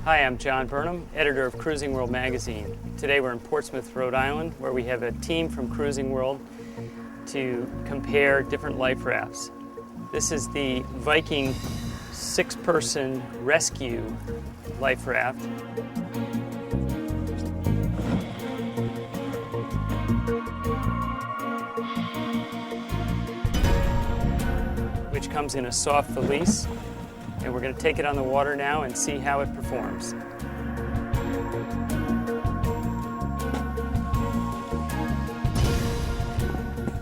Hi, I'm John Burnham, editor of Cruising World magazine. Today we're in Portsmouth, Rhode Island, where we have a team from Cruising World to compare different life rafts. This is the Viking 6-person RescYou life raft. Which comes in a soft valise. And we're going to take it on the water now and see how it performs.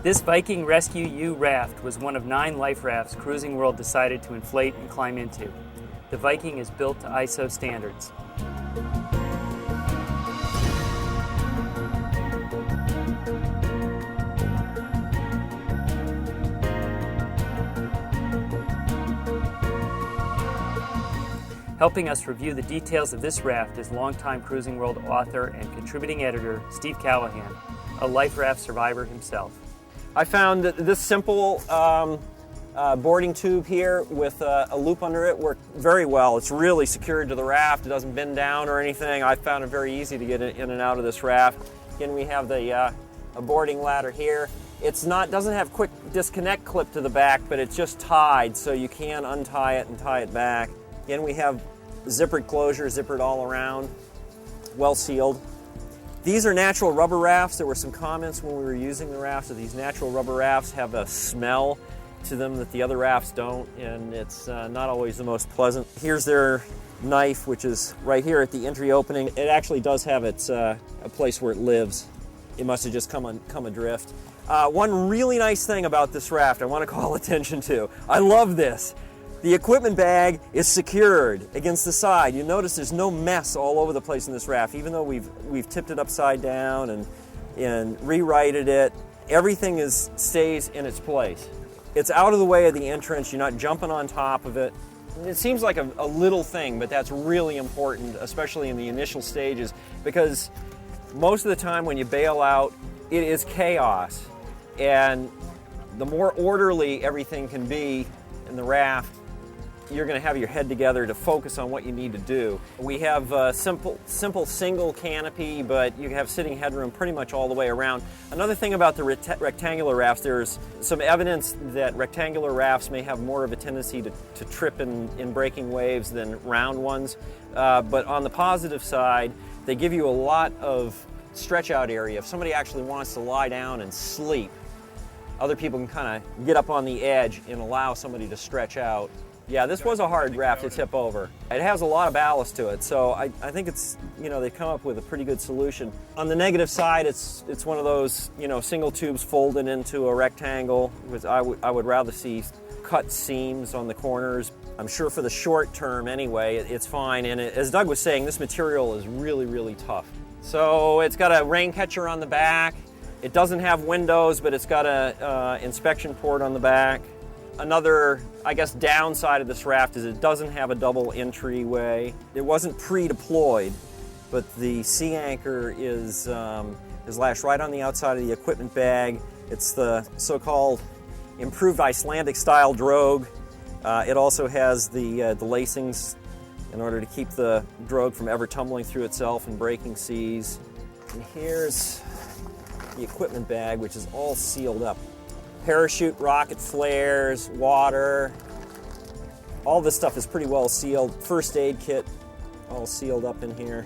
This Viking RescYou raft was one of 9 life rafts Cruising World decided to inflate and climb into. The Viking is built to ISO standards. Helping us review the details of this raft is longtime Cruising World author and contributing editor Steve Callahan, a life raft survivor himself. I found that this simple boarding tube here with a loop under it worked very well. It's really secured to the raft. It doesn't bend down or anything. I found it very easy to get in and out of this raft. Again, we have the a boarding ladder here. Doesn't have quick disconnect clip to the back, but it's just tied, so you can untie it and tie it back. Again, we have zippered closure, zippered all around, well sealed. These are natural rubber rafts. There were some comments when we were using the rafts that these natural rubber rafts have a smell to them that the other rafts don't, and it's not always the most pleasant. Here's their knife, which is right here at the entry opening. It actually does have its a place where it lives. It must have just come adrift. One really nice thing about this raft I want to call attention to. I love this. The equipment bag is secured against the side. You notice there's no mess all over the place in this raft, even though we've tipped it upside down and rewrited it. Everything stays in its place. It's out of the way of the entrance. You're not jumping on top of it. It seems like a little thing, but that's really important, especially in the initial stages, because most of the time when you bail out, it is chaos. And the more orderly everything can be in the raft, you're going to have your head together to focus on what you need to do. We have a simple single canopy, but you have sitting headroom pretty much all the way around. Another thing about the rectangular rafts, there's some evidence that rectangular rafts may have more of a tendency to trip in breaking waves than round ones. But on the positive side, they give you a lot of stretch out area. If somebody actually wants to lie down and sleep, other people can kind of get up on the edge and allow somebody to stretch out. Yeah, this was a hard raft to tip over. It has a lot of ballast to it, so I think it's, they come up with a pretty good solution. On the negative side, it's one of those, single tubes folded into a rectangle, because I would rather see cut seams on the corners. I'm sure for the short term anyway, it's fine. And as Doug was saying, this material is really, really tough. So it's got a rain catcher on the back. It doesn't have windows, but it's got a inspection port on the back. Another, I guess, downside of this raft is it doesn't have a double entryway. It wasn't pre-deployed, but the sea anchor is lashed right on the outside of the equipment bag. It's the so-called improved Icelandic style drogue. It also has the lacings in order to keep the drogue from ever tumbling through itself and breaking seas. And here's the equipment bag, which is all sealed up. Parachute, rocket flares, water, all this stuff is pretty well sealed. First aid kit, all sealed up in here.